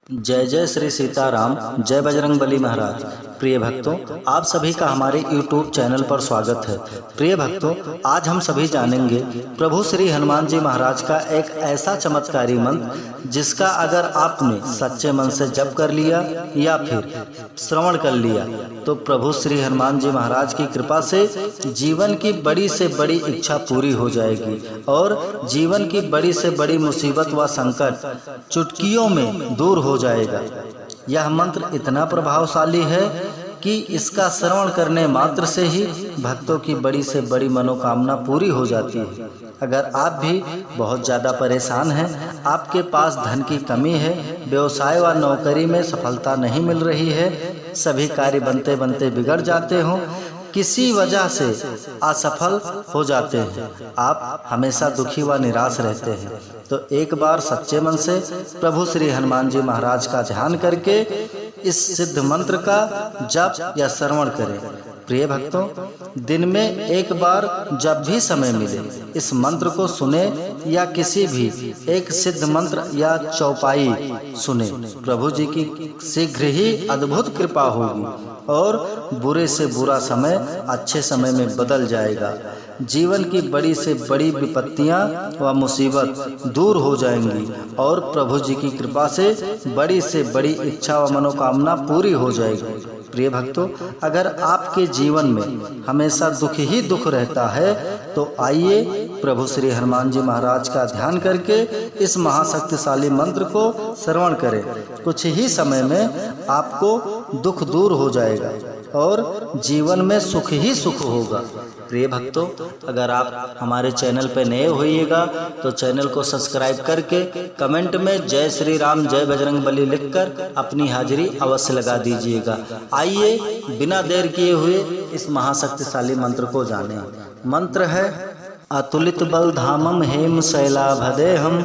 जय जय श्री सीताराम, जय बजरंग बली महाराज। प्रिय भक्तों, आप सभी का हमारे YouTube चैनल पर स्वागत है। प्रिय भक्तों, आज हम सभी जानेंगे प्रभु श्री हनुमान जी महाराज का एक ऐसा चमत्कारी मंत्र जिसका अगर आपने सच्चे मन से जप कर लिया या फिर श्रवण कर लिया तो प्रभु श्री हनुमान जी महाराज की कृपा से जीवन की बड़ी से बड़ी इच्छा पूरी हो जाएगी और जीवन की बड़ी से बड़ी मुसीबत व संकट चुटकियों में दूर हो जाएगा। यह मंत्र इतना प्रभावशाली है कि इसका श्रवण करने मात्र से ही भक्तों की बड़ी से बड़ी मनोकामना पूरी हो जाती है। अगर आप भी बहुत ज़्यादा परेशान हैं, आपके पास धन की कमी है, व्यवसाय व नौकरी में सफलता नहीं मिल रही है, सभी कार्य बनते बनते बिगड़ जाते हों, किसी वजह से असफल हो जाते हैं, आप हमेशा दुखी व निराश रहते हैं, तो एक बार सच्चे मन से प्रभु श्री हनुमान जी महाराज का ध्यान करके इस सिद्ध मंत्र का जप या श्रवण करें। प्रिय भक्तों, दिन में एक बार जब भी समय मिले इस मंत्र को सुने या किसी भी एक सिद्ध मंत्र या चौपाई सुने। प्रभु जी की शीघ्र ही अद्भुत कृपा होगी और बुरे से बुरा समय अच्छे समय में बदल जाएगा। जीवन की बड़ी से बड़ी विपत्तियां व मुसीबत दूर हो जाएंगी और प्रभु जी की कृपा से बड़ी इच्छा व मनोकामना पूरी हो जाएगी। प्रिय भक्तों, अगर आपके जीवन में हमेशा दुख ही दुख रहता है तो आइए प्रभु श्री हनुमान जी महाराज का ध्यान करके इस महाशक्तिशाली मंत्र को श्रवण करें। कुछ ही समय में आपको दुख दूर हो जाएगा और जीवन में सुख ही सुख होगा। प्रिय भक्तों, अगर आप हमारे चैनल पर नए होइएगा तो चैनल को सब्सक्राइब करके कमेंट में जय श्री राम जय बजरंग बली लिखकर अपनी हाजिरी अवश्य लगा दीजिएगा। आइए बिना देर किए हुए इस महाशक्तिशाली मंत्र को जानें। मंत्र है अतुलित बल धामम हेम शैलाभदेहम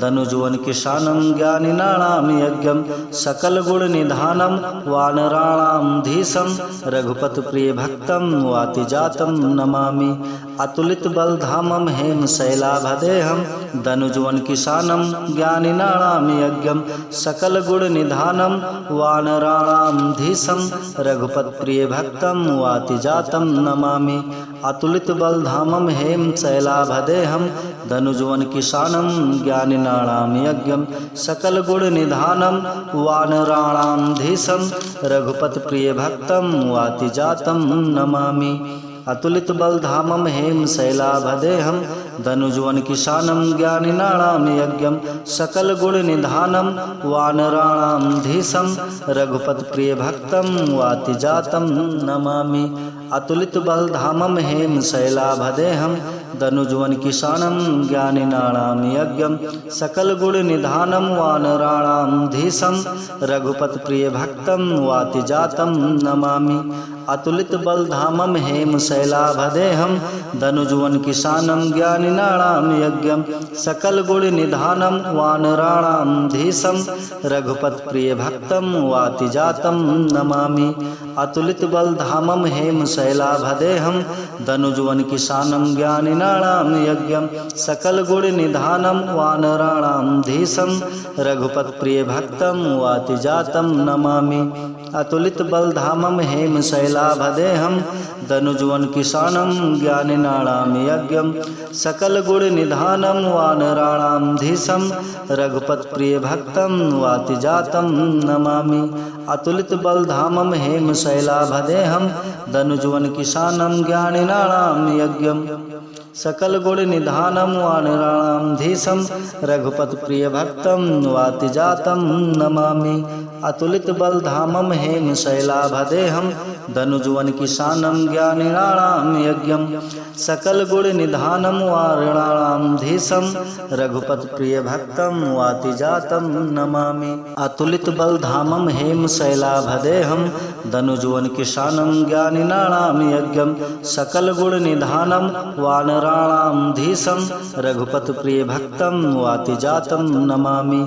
धनुजुवन किशानम ज्ञानिनाणाम यज्ञम सकल गुण निधानम वानराणाम धीशम रघुपत प्रिय भक्तम वाति जातम नमामि। अतुलित बल धामम हेम शैलाभदेहम धनुजुवन किशानम ज्ञानिनाणाम यज्ञम सकल गुण निधानम वानराणाम धीशम रघुपत प्रिय भक्तम वाति जातम नमामि। अतुलित बल धामम हेम शैलाभदेहम धनुजुवन किशानम ज्ञानिनाणाम यज्ञम सकल गुण निधानम वानराणाम धीशम रघुपत प्रिय भक्तम वाति जातम नमामि। अतुलित बल धामम हेम शैलाभदेहम धनुजुवन किशानम ज्ञानिनाणाम यज्ञम सकल गुण निधानम वानराणाम धीशम रघुपत प्रिय भक्तम वाति जातम नमामि। अतुलित बल धामम हेम शैलाभदेहम धनुजुवन किशानम ज्ञानिनाणाम यज्ञम सकल गुण निधानम वानराणाम धीशम रघुपत प्रिय भक्तम वाति जातम नमामि। अतुलित बल धामम हेम शैलाभदेहम धनुजुवन किशानम ज्ञानिनाणाम यज्ञम सकल गुण निधानम वानराणाम धीशम रघुपत प्रिय भक्तम वाति जातम नमामि। अतुलित बल धामम हेम शैलाभदेहम धनुजुवन किशानम ज्ञानिनाणाम यज्ञम सकल गुण निधानम वानराणाम धीशम रघुपत प्रिय भक्तम वाति जातम नमामि। अतुलित बल धामम हेम शैलाभदेहम धनुजुवन किशानम ज्ञानिनाणाम यज्ञम सकल गुण निधानम वानराणाम धीशम रघुपत प्रिय भक्तम वाति जातम नमामि। अतुलित बल धामम हेम शैलाभदेहम धनुजुवन किशानम ज्ञानिनाणाम यज्ञम सकल गुण निधानम वानराणाम धीशम रघुपत प्रिय भक्तम वाति जातम नमामि। अतुलित बल धामम हेम शैलाभदेहम धनुजुवन किशानम ज्ञानिनाणाम यज्ञम सकल गुण निधानम वानराणाम धीशम रघुपत प्रिय भक्तम वाति जातम नमामि। अतुलित बल धामम हेम शैलाभदेहम धनुजुवन किशानम ज्ञानिनाणाम यज्ञम सकल गुण निधानम वानराणाम धीशम रघुपत प्रिय भक्तम वाति जातम नमामि।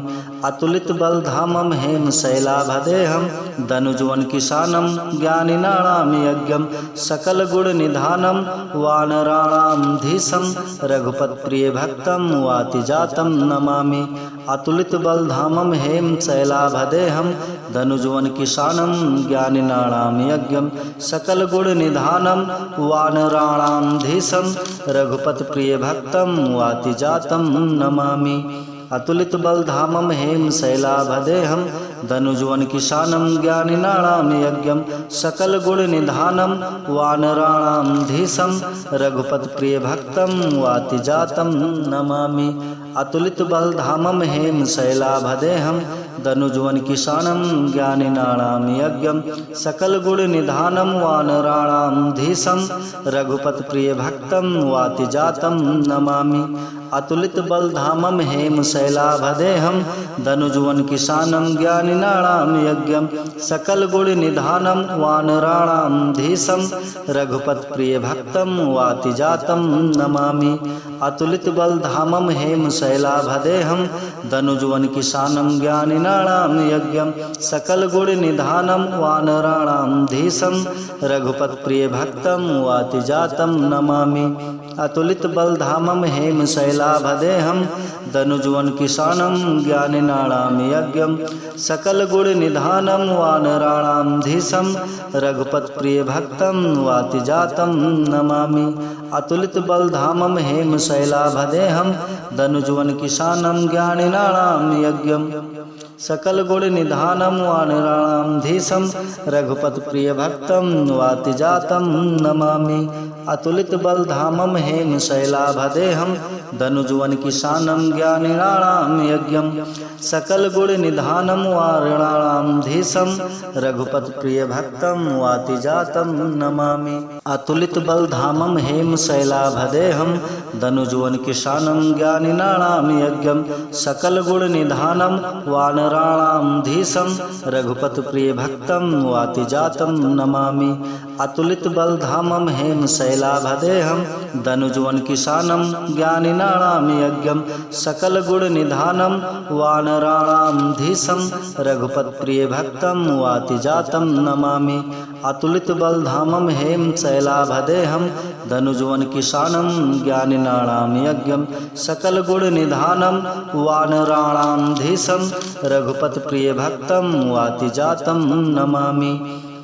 अतुलित बलधामं हेम शैलाभदेहं धनुजवन किशानं ज्ञानिनाणां यज्ञं सकल गुण निधानं वानराणां धीशं रघुपत प्रिय भक्तं वातिजातं नमामि। अतुलित बलधामं हेम शैलाभदेहं धनुजवन किशानं ज्ञानिनाणां यज्ञं सकल गुण निधानं वानराणां धीशं रघुपत प्रिय भक्तं वातिजातं नमामि। अतुलित बलधामं हेम शैलाभदेहं धनुजवन किशानं ज्ञानिनाणां यज्ञं सकल गुण निधानं वानराणां धीशं रघुपत प्रिय भक्तं वातिजातं नमामि। अतुलित बलधामं हेम शैलाभदेहं धनुजवन किशानं ज्ञानिनाणां यज्ञं सकल गुण निधानं वानराणां धीशं रघुपत प्रिय भक्तं वातिजातं नमामि। अतुलित बलधामं हेम शैलाभदेहं धनुजवन किशानं ज्ञानिनाणां यज्ञं सकल गुण निधानं वानराणां धीशं रघुपत प्रिय भक्तं वातिजातं नमामि। अतुलित बलधामं हेम शैलाभदेहं धनुजवन किशानं ज्ञानिनाणां यज्ञं सकल गुण निधानं वानराणां धीशं रघुपत प्रिय भक्तं वातिजातं नमामि। अतुलित बलधामं हेम शैलाभदेहं धनुजवन किशानं ज्ञानिनाणां यज्ञं सकल गुण निधानं वानराणां धीशं रघुपत प्रिय भक्तं वातिजातं नमामि। अतुलित बलधामं हेम शैलाभदेहं धनुजवन किशानं ज्ञानिनाणां यज्ञं सकल गुण निधानं वानराणां धीशं रघुपत प्रिय भक्तं वातिजातं नमामि। अतुलित बलधामं हेम शैलाभदेहं धनुजवन किशानं ज्ञानिनाणां यज्ञं सकल गुण निधानं वानराणां धीशं रघुपत प्रिय भक्तं वातिजातं नमामि। अतुलित बलधामं हेम शैलाभदेहं धनुजवन किशानं ज्ञानिनाणां यज्ञं सकल गुण निधानं वानराणां धीशं रघुपत प्रिय भक्तं वातिजातं नमामि। अतुलित बलधामं हेम शैलाभदेहं धनुजवन किशानं ज्ञानिनाणां यज्ञं सकल गुण निधानं वानराणां धीशं रघुपत प्रिय भक्तं वातिजातं नमामि। अतुलित बलधामं हेम शैलाभदेहं धनुजवन किशानं ज्ञानिनाणां यज्ञं सकल गुण निधानं वानराणां धीशं रघुपत प्रिय भक्तं वातिजातं नमामि।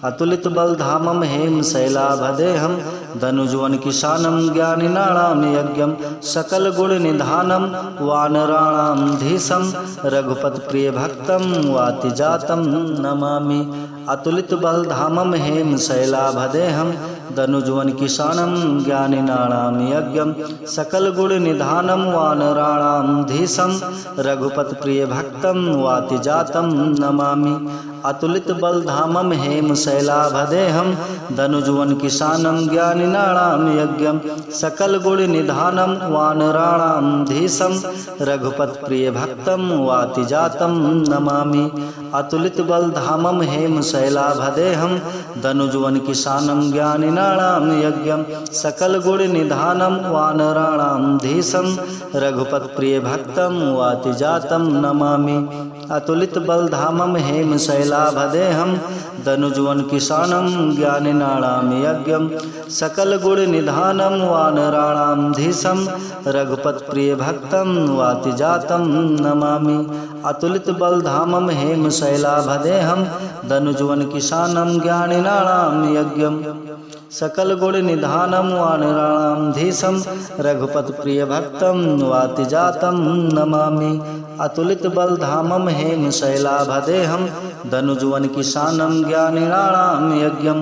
अतुलित बलधामं हेम शैलाभदेहं धनुजवन किशानं ज्ञानिनाणां यज्ञं सकल गुण निधानं वानराणां धीशं रघुपत प्रिय भक्तं वातिजातं नमामि। अतुलित बलधामं हेम शैलाभदेहं धनुजवन किशानं ज्ञानिनाणां यज्ञं सकल गुण निधानं वानराणां धीशं रघुपत प्रिय भक्तं वातिजातं नमामि। अतुलित बलधामं हेम शैलाभदेहं धनुजवन किशानं ज्ञानिनाणां यज्ञं सकल गुण निधानं वानराणां धीशं रघुपत प्रिय भक्तं वातिजातं नमामि। अतुलित बलधामं हेम शैलाभदेहं धनुजवन किशानं ज्ञानिनाणां यज्ञं सकल गुण निधानं वानराणां धीशं रघुपत प्रिय भक्तं वातिजातं नमामि। अतुलित बलधामं हेम शैलाभदेहं धनुजवन किशानं ज्ञानिनाणां यज्ञं सकल गुण निधानं वानराणां धीशं रघुपत प्रिय भक्तं वातिजातं नमामि। अतुलित बलधामं हेम शैलाभदेहं धनुजवन किशानं ज्ञानिनाणां यज्ञं सकल गुण निधानं वानराणां धीशं रघुपत प्रिय भक्तं वातिजातं नमामि। अतुलित बलधामं हेम शैलाभदेहं धनुजवन किशानं ज्ञानिनाणां यज्ञं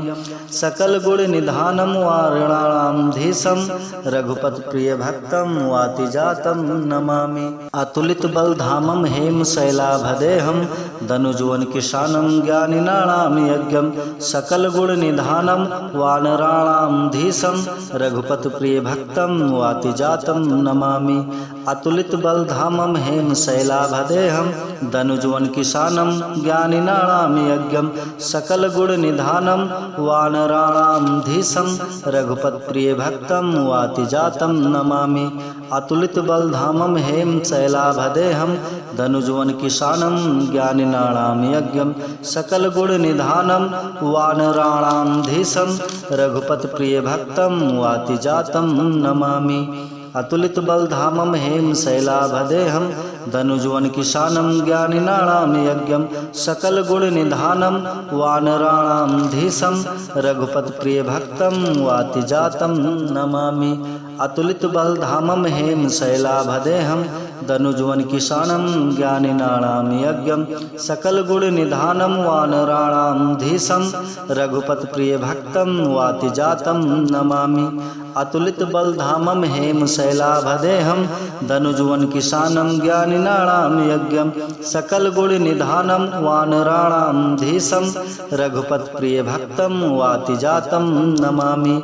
सकल गुण निधानं वानराणां धीशं रघुपत प्रिय भक्तं वातिजातं नमामि। अतुलित बलधामं हेम शैलाभदेहं धनुजवन किशानं ज्ञानिनाणां यज्ञं सकल गुण निधानं वानराणां धीशं रघुपत प्रिय भक्तं वातिजातं नमामि। अतुलित बलधामं हेम शैलाभदेहं धनुजवन किशानं ज्ञानिनाणां यज्ञं सकल गुण निधानं वानराणां धीशं रघुपत प्रिय भक्तं वातिजातं नमामि। अतुलित बलधामं हेम शैलाभदेहं धनुजवन किशानं ज्ञानिनाणां यज्ञं सकल गुण निधानं वानराणां धीशं रघुपत प्रिय भक्तं वातिजातं नमामि। अतुलित बलधामं हेम शैलाभदेहं धनुजवन किशानं ज्ञानिनाणां यज्ञं सकल गुण निधानं वानराणां धीशं रघुपत प्रिय भक्तं वातिजातं नमामि। अतुलित बलधामं हेम शैलाभदेहं धनुजवन किशानं ज्ञानिनाणां यज्ञं सकल गुण निधानं वानराणां धीशं रघुपत प्रिय भक्तं वातिजातं नमामि। अतुलित बलधामं हेम शैलाभदेहं धनुजवन किशानं ज्ञानिनाणां यज्ञं सकल गुण निधानं वानराणां धीशं रघुपत प्रिय भक्तं वातिजातं नमामि।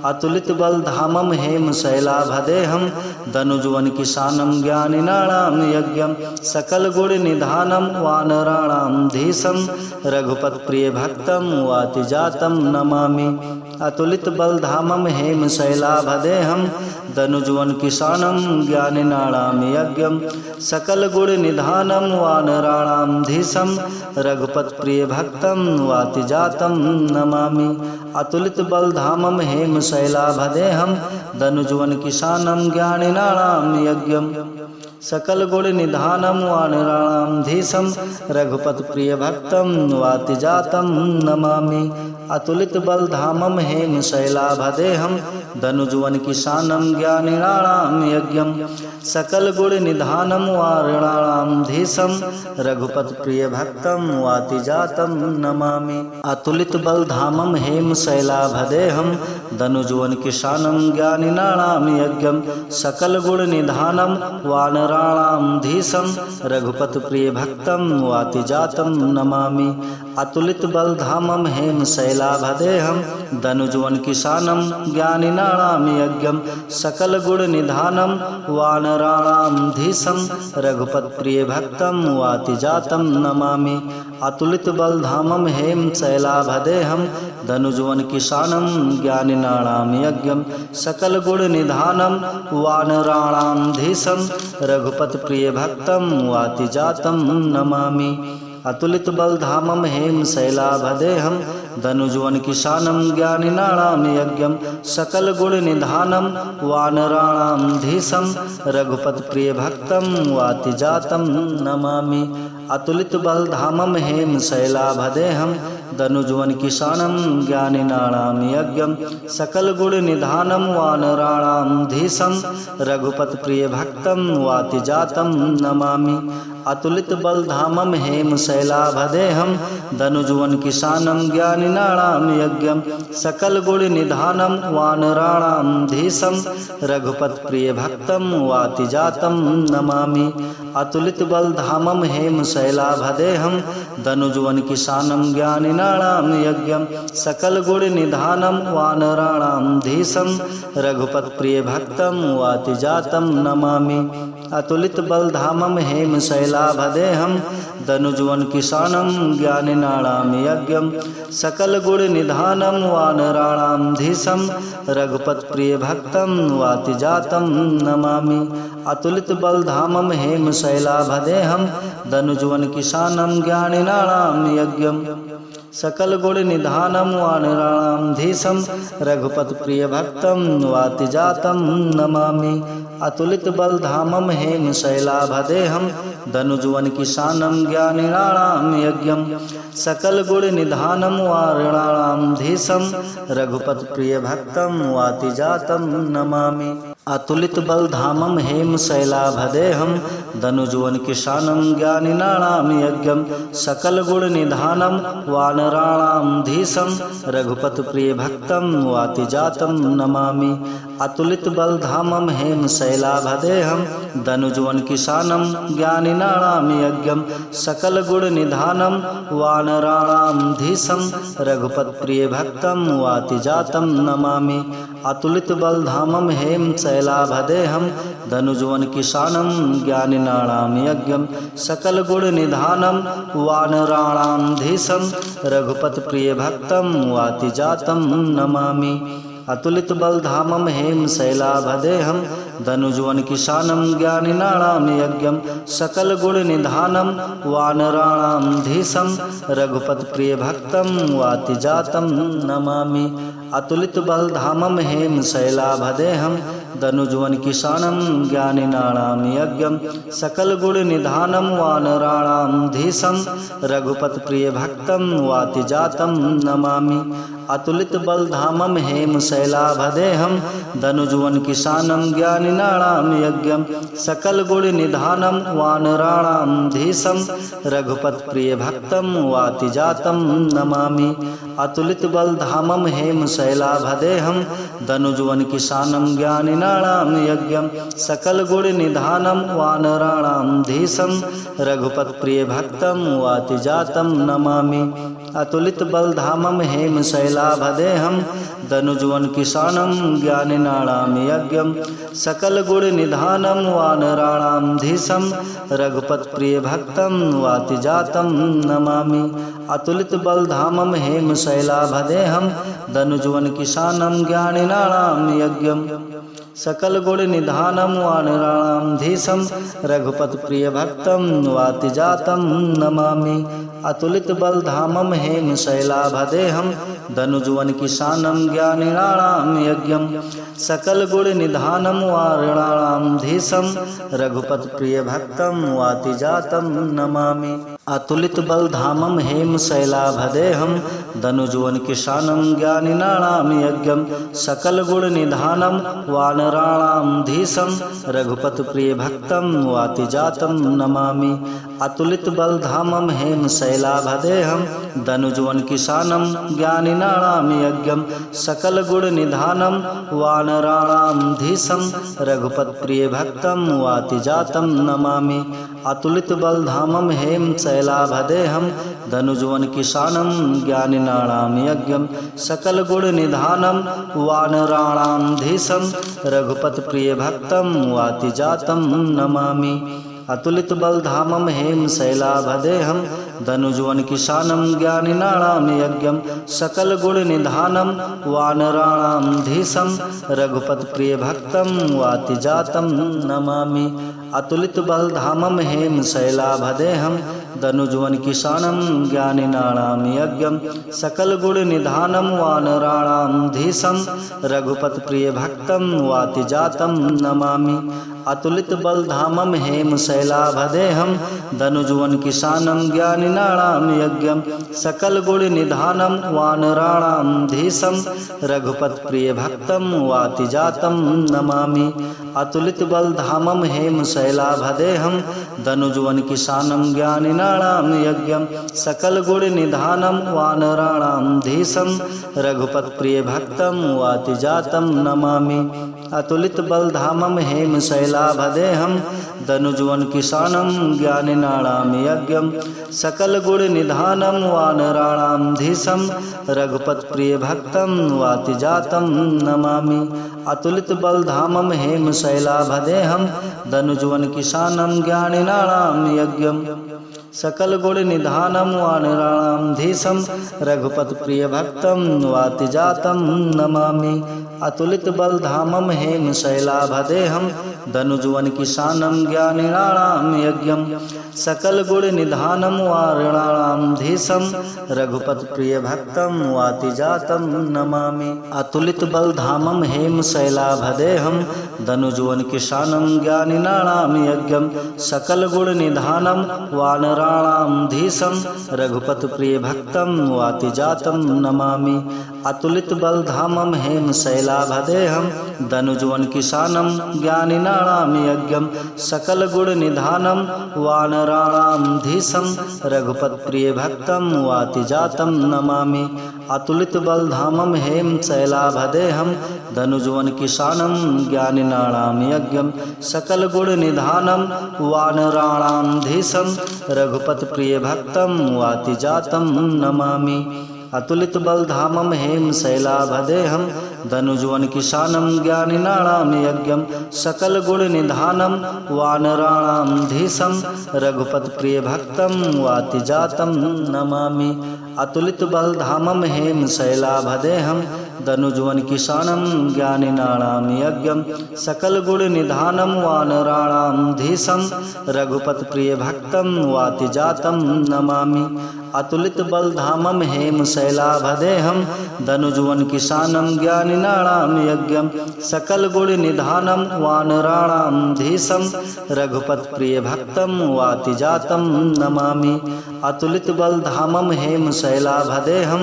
अतुलित बलधामं हेम शैलाभदेहं धनुजवन किशानं ज्ञानिनाणां यज्ञं सकल गुण निधानं वानराणां धीशं रघुपत प्रिय भक्तं वातिजातं नमामि। अतुलित बलधामं हेम शैलाभदेहं धनुजवन किशानं ज्ञानिनाणां यज्ञं सकल गुण निधानं वानराणां धीशं रघुपत प्रिय भक्तं वातिजातं नमामि। अतुलित बलधामं हेम शैलाभदेहं धनुजवन किशानं ज्ञानिनाणां यज्ञं सकल गुण निधानं वानराणां धीशं रघुपत प्रिय भक्तं वातिजातं नमामि। अतुलित बलधामं हेम शैलाभदेहं धनुजवन किशानं ज्ञानिनाणां यज्ञं सकल गुण निधानं वानराणां धीशं रघुपत प्रिय भक्तं वातिजातं नमामि। अतुलित बलधामं हेम शैलाभदेहं धनुजवन किशानं ज्ञानिनाणां यज्ञं सकल गुण निधानं वानराणां धीशं रघुपत प्रिय भक्तं वातिजातं नमामि। अतुलित बलधामं हेम शैलाभदेहं धनुजवन किशानं ज्ञानिनाणां यज्ञं सकल गुण निधानं वानराणां धीशं रघुपत प्रिय भक्तं वातिजातं नमामि। अतुलित बलधामं हेम शैलाभदेहं धनुजवन किशानं ज्ञानिनाणां यज्ञं सकल गुण निधानं वानराणां धीशं रघुपत प्रिय भक्तं वातिजातं नमामि। अतुलित बलधामं हेम शैलाभदेहं धनुजवन किशानं ज्ञानिनाणां यज्ञं सकल गुण निधानं वानराणां धीशं रघुपत प्रिय भक्तं वातिजातं नमामि। अतुलित बलधामं हेम शैलाभदेहं धनुजवन किशानं ज्ञानिनाणां यज्ञं सकल गुण निधानं वानराणां धीशं रघुपत प्रिय भक्तं वातिजातं नमामि। अतुलित बलधामं हेम शैलाभदेहं धनुजवन किशानं ज्ञानिनाणां यज्ञं सकल गुण निधानं वानराणां धीशं रघुपत प्रिय भक्तं वातिजातं नमामि। अतुलित बलधामं हेम शैलाभदेहं धनुजवन किशानं ज्ञानिनाणां यज्ञं सकल गुण निधानं वानराणां धीशं रघुपत प्रिय भक्तं वातिजातं नमामि। अतुलित बलधामं हेम शैलाभदेहं धनुजवन किशानं ज्ञानिनाणां यज्ञं सकल गुण निधानं वानराणां धीशं रघुपत प्रिय भक्तं वातिजातं नमामि। अतुलित बलधामं हेम शैलाभदेहं धनुजवन किशानं ज्ञानिनाणां यज्ञं सकल गुण निधानं वानराणां धीशं रघुपत प्रिय भक्तं वातिजातं नमामि। अतुलित बलधामं हेम शैलाभदेहं धनुजवन किशानं ज्ञानिनाणां यज्ञं सकल गुण निधानं वानराणां धीशं रघुपत प्रिय भक्तं वातिजातं नमामि। अतुलित बलधामं हेम शैलाभदेहं धनुजवन किशानं ज्ञानिनाणां यज्ञं सकल गुण निधानं वानराणां धीशं रघुपत प्रिय भक्तं वातिजातं नमामि। अतुलित बलधामं हेम शैलाभदेहं धनुजवन किशानं ज्ञानिनाणां यज्ञं सकल गुण निधानं वानराणां धीशं रघुपत प्रिय भक्तं वातिजातं नमामि। अतुलित बलधामं हेम शैलाभदेहं धनुजवन किशानं ज्ञानिनाणां यज्ञं सकल गुण निधानं वानराणां धीशं रघुपत प्रिय भक्तं वातिजातं नमामि। अतुलित बलधामं हेम शैलाभदेहं धनुजवन किशानं ज्ञानिनाणां यज्ञं सकल गुण निधानं वानराणां धीशं रघुपत प्रिय भक्तं वातिजातं नमामि। अतुलित बलधामं हेम शैलाभदेहं धनुजवन किशानं ज्ञानिनाणां यज्ञं सकल गुण निधानं वानराणां धीशं रघुपत प्रिय भक्तं वातिजातं नमामि। अतुलित बलधामं हेम शैलाभदेहं धनुजवन किशानं ज्ञानिनाणां यज्ञं सकल गुण निधानं वानराणां धीशं रघुपत प्रिय भक्तं वातिजातं नमामि। अतुलित बलधामं हेम शैलाभदेहं धनुजवन किशानं ज्ञानिनाणां यज्ञं सकल गुण निधानं वानराणां धीशं रघुपत प्रिय भक्तं वातिजातं नमामि। अतुलित बलधामं हेम शैलाभदेहं धनुजवन किशानं ज्ञानिनाणां यज्ञं सकल गुण निधानं वानराणां धीशं रघुपत प्रिय भक्तं वातिजातं नमामि। अतुलित बलधामं हेम शैलाभदेहं धनुजवन किशानं ज्ञानिनाणां यज्ञं सकल गुण निधानं वानराणां धीशं रघुपत प्रिय भक्तं वातिजातं नमामि। अतुलित बलधामं हेम शैलाभदेहं धनुजवन किशानं ज्ञानिनाणां यज्ञं सकल गुण निधानं वानराणां धीशं रघुपत प्रिय भक्तं वातिजातं नमामि। अतुलित बलधामं हेम शैलाभदेहं धनुजवन किशानं ज्ञानिनाणां यज्ञं सकल गुण निधानं वानराणां धीशं रघुपत प्रिय भक्तं वातिजातं नमामि। अतुलित बलधामं हेम शैलाभदेहं धनुजवन किशानं ज्ञानिनाणां यज्ञं सकल गुण निधानं वानराणां धीशं रघुपत प्रिय भक्तं वातिजातं नमामि। अतुलित बलधामं हेम शैलाभदेहं धनुजवन किशानं ज्ञानिनाणां यज्ञं सकल गुण निधानं वानराणां धीशं रघुपत प्रिय भक्तं वातिजातं नमामि। अतुलित बलधामं हेम शैलाभदेहं धनुजवन किशानं ज्ञानिनाणां यज्ञं सकल गुण निधानं वानराणां धीशं रघुपत प्रिय भक्तं वातिजातं नमामि। अतुलित बलधामं हेम शैलाभदेहं धनुजवन किशानं ज्ञानिनाणां यज्ञं सकल गुण निधानं वानराणां धीशं रघुपत प्रिय भक्तं वातिजातं नमामि। अतुलित बलधामं हेम शैलाभदेहं धनुजवन किशानं ज्ञानिनाणां यज्ञं सकल गुण निधानं वानराणां धीशं रघुपत प्रिय भक्तं वातिजातं नमामि। अतुलित बलधामं हेम शैलाभदेहं धनुजवन किशानं ज्ञानिनाणां यज्ञं सकल गुण निधानं वानराणां धीशं रघुपत प्रिय भक्तं वातिजातं नमामि। अतुलित बलधामं हेम शैलाभदेहं धनुजवन किशानं ज्ञानिनाणां यज्ञं सकल गुण निधानं वानराणां धीशं रघुपत प्रिय भक्तं वातिजातं नमामि। अतुलित बलधामं हेम शैलाभदेहं धनुजवन किशानं ज्ञानिनाणां यज्ञं सकल गुण निधानं वानराणां धीशं रघुपत प्रिय भक्तं वातिजातं नमामि। अतुलित बलधामं हेम शैलाभदेहं धनुजवन किशानं ज्ञानिनाणां यज्ञं सकल गुण निधानं वानराणां धीशं रघुपत प्रिय भक्तं वातिजातं नमामि। अतुलित बलधामं हेम शैलाभदेहं धनुजवन किशानं ज्ञानिनाणां यज्ञं सकल गुण निधानं वानराणां धीशं रघुपत प्रिय भक्तं वातिजातं नमामि। अतुलित बलधामं हेम शैलाभदेहं शैलाभदेहं धनुजवन किशानं ज्ञानिनाणां यज्ञं सकलगुणनिधानं वानराणां धीशं रघुपत्प्रियभक्तं वातिजातं नमामि। अतुलितबलधामं हेम शैलाभदेहं धनुजवन किशानं ज्ञानिनाणां यज्ञं सकलगुणनिधानं वानराणां धीशं रघुपत्प्रियभक्तं वातिजातं नमामि। अतुलितबलधामं हेम शैलाभदेहं धनुजवन किशानं ज्ञानिनाणां यज्ञं सकलगुणनिधानं वानराणां धीशं रघुपत्प्रियभक्तं वातिजातं नमामि। अतुलितबलधामं हेम शैलाभदेहं धनुजवन किशानं ज्ञानिनाणां यज्ञं सकलगुणनिधानं वानराणां धीशं रघुपत्प्रियभक्तं वातिजातं नमामि। अतुलितबलधामं हेम शैलाभदेहं धनुजवन किशानं ज्ञानिनाणां यज्ञं सकलगुणनिधानं वानराणां धीशं रघुपत्प्रियभक्तं वातिजातं नमामि। अतुलितबलधामं हेम शैलाभदेहं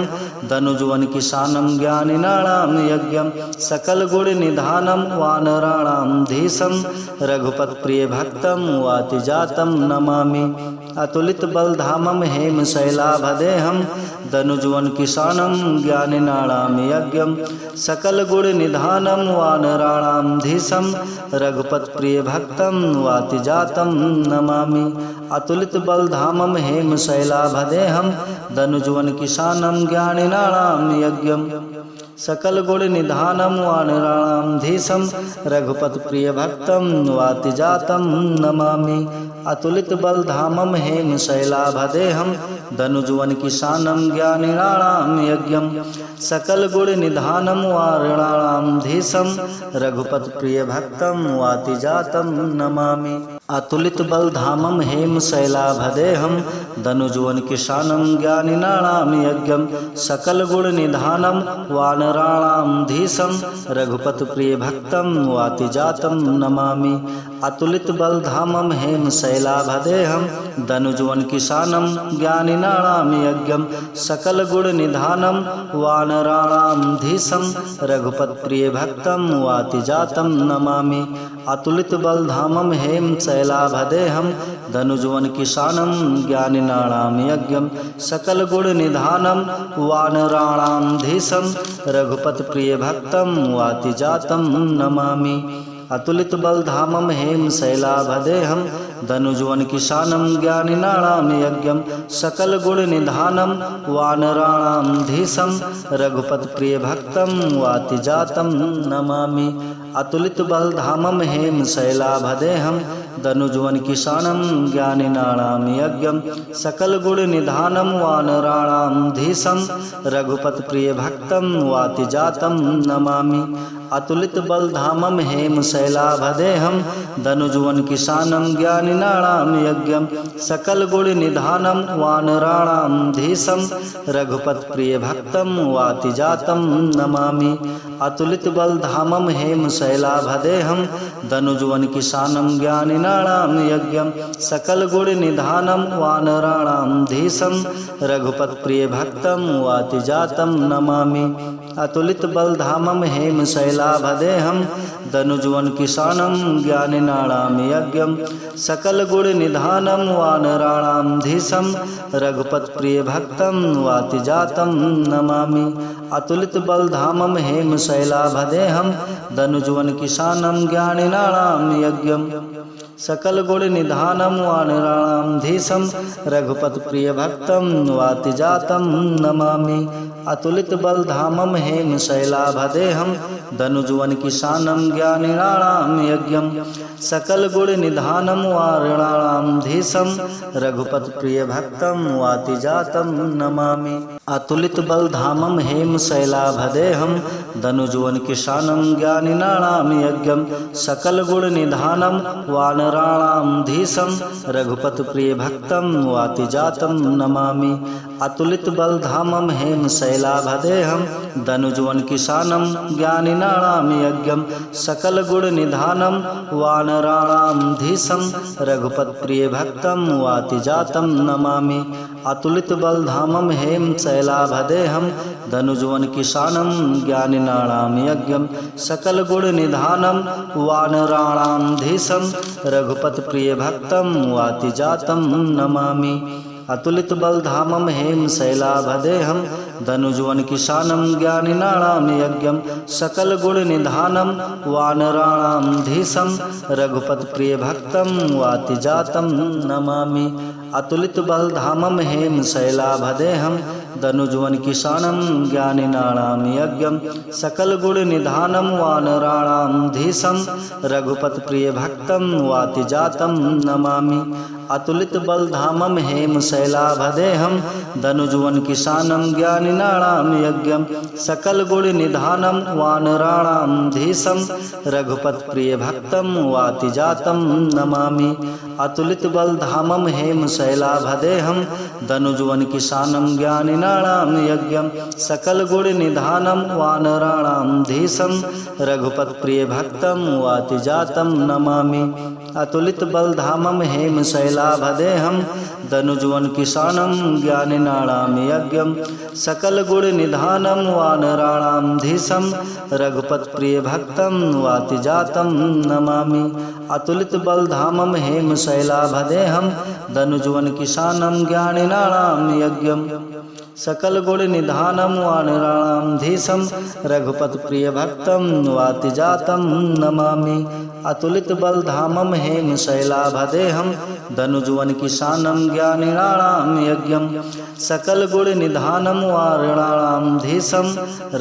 धनुजवन किशानं ज्ञानिनाणां यज्ञं सकलगुणनिधानं वानराणां धीशं रघुपत्प्रियभक्तं वातिजातं नमामि। अतुलितबलधामं हेम शैलाभदेहं धनुजवन किशानं ज्ञानिनाणां यज्ञं सकलगुणनिधानं वानराणां धीशं रघुपत्प्रियभक्तं वातिजातं नमामि। अतुलितबलधामं हेम शैलाभदेहं धनुजवन किशानं ज्ञानिनाणां यज्ञं सकलगुणनिधानं वानराणां धीशं रघुपत्प्रियभक्तं वातिजातं नमामि। अतुलितबलधामं हेम शैलाभदेहं धनुजवन किशानं ज्ञानिनाणां यज्ञं सकलगुणनिधानं वानराणां धीशं रघुपत्प्रियभक्तं वातिजातं नमामि। अतुलितबलधामं हेम शैलाभदेहं धनुजवन किशानं ज्ञानिनाणां यज्ञं सकलगुणनिधानं वानराणां धीशं रघुपत्प्रियभक्तं वातिजातं नमामि। अतुलितबलधामं हेम शैलाभदेहं धनुजवन किशानं ज्ञानिनाणां यज्ञं सकलगुणनिधानं वानराणां धीशं रघुपत्प्रियभक्तं वातिजातं नमामि। अतुलितबलधामं हेम शैलाभदेहं धनुजवन किशानं ज्ञानिनाणां यज्ञं सकलगुणनिधानं वानराणां धीशं रघुपत्प्रियभक्तं वातिजातं नमामि। अतुलितबलधामं हेम शैलाभदेहं धनुजवन किशानं ज्ञानिनाणां यज्ञं सकलगुणनिधानं वानराणां धीशं रघुपत्प्रियभक्तं वातिजातं नमामि। अतुलितबलधामं हेम शैलाभदेहं धनुजवन किशानं ज्ञानिनाणां यज्ञं सकलगुणनिधानं वानराणां धीशं रघुपत्प्रियभक्तं वातिजातं नमामि। अतुलितबलधामं हेम शैलाभदेहं धनुजवन किशानं ज्ञानिनाणां यज्ञं सकलगुणनिधानं वानराणां धीशं रघुपत्प्रियभक्तं वातिजातं नमामि। अतुलितबलधामं हेम शैलाभदेहं धनुजवन किशानं ज्ञानिनाणां यज्ञं सकलगुणनिधानं वानराणां धीशं रघुपत्प्रियभक्तं वातिजातं नमामि। अतुलितबलधामं हेम शैलाभदेहं धनुजवन किशानं ज्ञानिनाणां यज्ञं सकलगुणनिधानं वानराणां धीशं रघुपत्प्रियभक्तं वातिजातं नमामि। अतुलितबलधामं हेम शैलाभदेहं धनुजवन किशानं ज्ञानिनाणां यज्ञं सकलगुणनिधानं वानराणां धीशं रघुपत्प्रियभक्तं वातिजातं नमामि। अतुलितबलधामं हेम शैलाभदेहं धनुजवन किशानं ज्ञानिनाणां यज्ञं सकलगुणनिधानं वानराणां धीशं रघुपत्प्रियभक्तं वातिजातं नमामि। अतुलितबलधामं हेम शैलाभदेहं धनुजवन किशानं ज्ञानिनाणां यज्ञं सकलगुणनिधानं वानराणां धीशं रघुपत्प्रियभक्तं वातिजातं नमामि। अतुलित बलधामं हेम शैलाभदेहं धनुजवन किशानं ज्ञानिनाणां यज्ञं सकल गुण निधानं वानराणां धीशं रघुपत प्रिय भक्तं वातिजातं नमामि। अतुलित बलधामं हेम शैलाभदेहं धनुजवन किशानं ज्ञानिनाणां यज्ञं सकल गुण निधानं वानराणां धीशं रघुपत प्रिय भक्तं वातिजातं नमामि। अतुलित बलधामं हेम शैलाभदेहं धनुजवन किशानं ज्ञानिनाणां यज्ञं सकल गुण निधानं वानराणां धीशं रघुपत प्रिय भक्तं वातिजातं नमामि। अतुलित बलधामं हेम शैलाभदेहं धनुजवन किशानं ज्ञानिनाणां यज्ञं सकल गुण निधानं वानराणां धीशं रघुपत प्रिय भक्तं वातिजातं नमामि। अतुलित बलधामं हेम शैलाभदेहं धनुजवन किशानं ज्ञानिनाणां यज्ञं सकल गुण निधानं वानराणां धीशं रघुपत प्रिय भक्तं वातिजातं नमामि। अतुलित बलधामं हेम शैलाभदेहं धनुजवन किशानं ज्ञानिनाणां यज्ञं सकल गुण निधानं वानराणां धीशं रघुपत प्रिय भक्तं वातिजातं नमामि। अतुलित बलधामं हेम शैलाभदेहं धनुजवन किशानं ज्ञानिनाणां यज्ञं सकल गुण निधानं वानराणां धीशं रघुपत प्रिय भक्तं वातिजातं नमामि। अतुलित बलधामं हेम शैलाभदेहं धनुजवन किशानं ज्ञानिनाणां यज्ञं सकल गुण निधानं वानराणां धीशं रघुपत प्रिय भक्तं वातिजातं नमामि। अतुलित बलधामं हेम शैलाभदेहं धनुजवन किशानं ज्ञानिनाणां यज्ञं सकल गुण निधानं वानराणां धीशं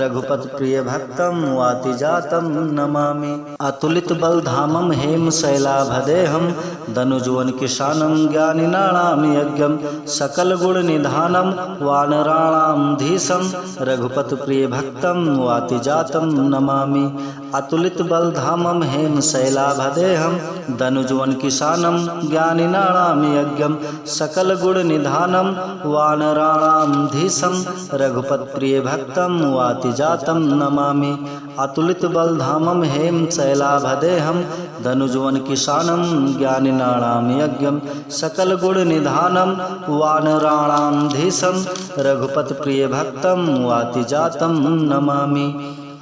रघुपत प्रिय भक्तं वातिजातं नमामि। अतुलित बलधामं हेम शैलाभदेहं धनुजवन किशानं ज्ञानिनाणां यज्ञं सकल गुण निधानं वानराणां धीशं रघुपत प्रिय भक्तं वातिजातं नमामि। अतुलित बलधामं हेम शैलाभदेहं धनुजवन किशानं ज्ञानिनाणां यज्ञं सकल गुण निधानं वानराणां धीशं रघुपत प्रिय भक्तं वातिजातं नमामि। अतुलित बलधामं हेम शैलाभदेहं धनुजवन किशानं ज्ञानिनाणां यज्ञं सकल गुण निधानं वानराणां धीशं रघुपत प्रिय भक्तं वातिजातं नमामि।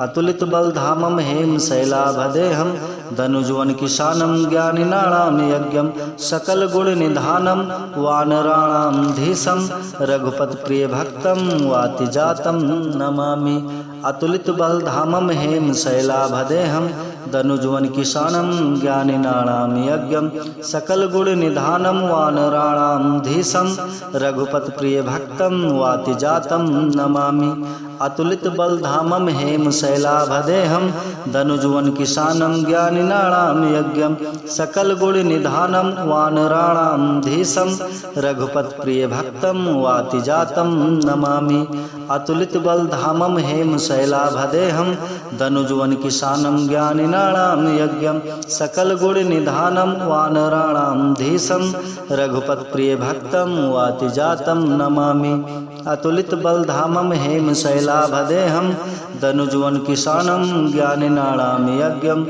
अतुलित बलधामं हेम शैलाभदेहं धनुजवन किशानं ज्ञानिनाणां यज्ञं सकल गुण निधानं वानराणां धीशं रघुपत प्रिय भक्तं वातिजातं नमामि। अतुलित बलधामं हेम शैलाभदेहं धनुजवन किशानं ज्ञानिनाणां यज्ञं सकल गुण निधानं वानराणां धीशं रघुपत प्रिय भक्तं वातिजातं नमामि। अतुलित बलधामं हेम शैलाभदेहं धनुजवन किशानं ज्ञानिनाणां यज्ञं सकल गुण निधानं वानराणां धीशं रघुपत प्रिय भक्तं वातिजातं नमामि। अतुलित बलधामं हेम शैलाभदेहं धनुजवन किशानं ज्ञानिनाणां यज्ञं सकल गुण निधानं वानराणां धीशं रघुपत प्रिय भक्तं वातिजातं नमामि। अतुलित बलधामं हेम शैलाभदेहं धनुजवन किशानं ज्ञानिनाणां यज्ञं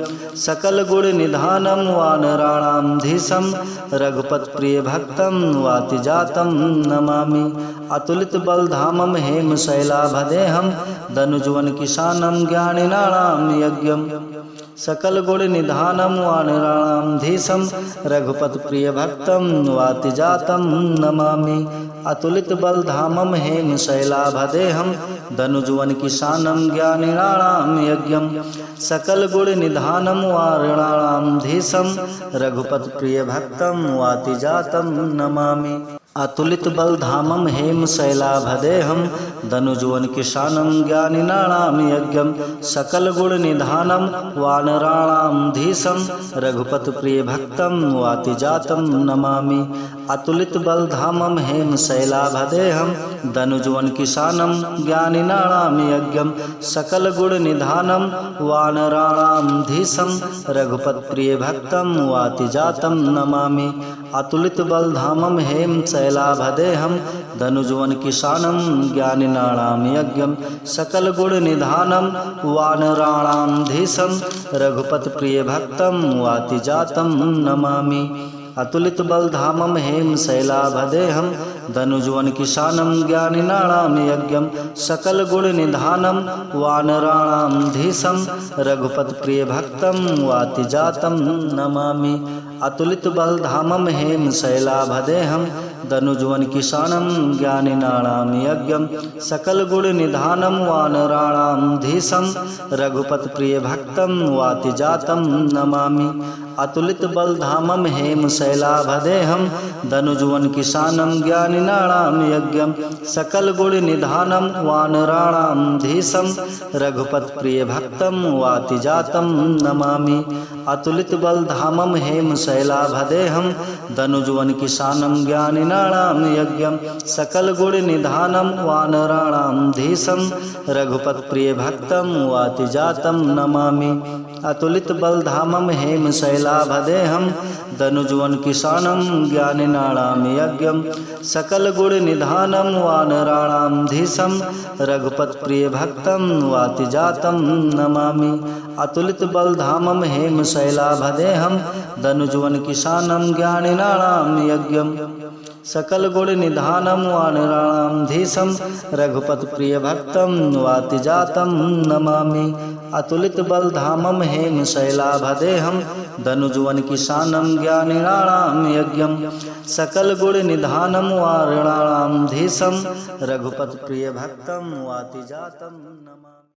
सकल गुण निधानं वानराणां धीशं रघुपत प्रिय भक्तं वातिजातं नमामि। अतुलित बलधामं हेम शैलाभदेहं धनुजवन किशानं ज्ञानिनाणां यज्ञं सकल गुण निधानं वानराणां धीशं रघुपत प्रिय भक्तं वातिजातं नमामि। अतुलित बलधामं हेम शैलाभदेहं धनुजवन किशानं ज्ञानिनाणां यज्ञं सकल गुण निधानं वानराणां धीशं रघुपत प्रिय भक्तं वातिजातं नमामि। अतुलित बलधामं हेम शैलाभदेहं धनुजवन किशानं ज्ञानिनाणां यज्ञं सकल गुण निधानं वानराणां धीशं रघुपत प्रिय भक्तं वातिजातं नमामि। अतुलित बलधामं हेम शैलाभदेहं धनुजवन किशानं ज्ञानिनाणां यज्ञं सकल गुण निधानं वानराणां धीशं रघुपत प्रिय भक्तं वातिजातं नमामि। अतुलित बलधामं हेम शैलाभदेहं धनुजवन किशानं ज्ञानिनाणां यज्ञं सकल गुण निधानं वानराणां धीशं रघुपत प्रिय भक्तं वातिजातं नमामि। अतुलित बलधामं हेम शैलाभदेहं धनुजवन किशानं ज्ञानिनाणां यज्ञं सकल गुण निधानं वानराणां धीशं रघुपत प्रिय भक्तं वातिजातं नमामि। अतुलित बलधामं हेम शैलाभदेहं धनुजवन किशानं ज्ञानिनाणां यज्ञं सकल गुण निधानं वानराणां धीशं रघुपत प्रिय भक्तं वातिजातं नमामि। अतुलित बलधामं हेम शैलाभदेहं धनुजवन किशानं ज्ञानिनाणां यज्ञं सकल गुण निधानं वानराणां धीशं रघुपत प्रिय भक्तं वातिजातं नमामि। अतुलित बलधामं हेम शैलाभदेहं धनुजवन किशानं ज्ञानिनाणां यज्ञं सकल गुण निधानं वानराणां धीशं रघुपत प्रिय भक्तं वातिजातं नमामि। अतुलित बलधामं हेम शैलाभदेहं धनुजवन किशानं ज्ञानिनाणां यज्ञं सकल गुण निधानं वानराणां धीशं रघुपत प्रिय भक्तं वातिजातं नमामि। अतुलित बलधामं हेम शैलाभदेहं धनुजवन किशानं ज्ञानिनाणां यज्ञं सकल गुण निधानं वानराणां धीशं रघुपत प्रिय भक्तं वातिजातं नमामि। अतुलित बलधामं हेम शैलाभदेहं धनुजवन किशानं ज्ञानिनाणां यज्ञं सकल गुण निधानं वानराणां धीशं रघुपत प्रिय भक्तं वातिजातं नमामि।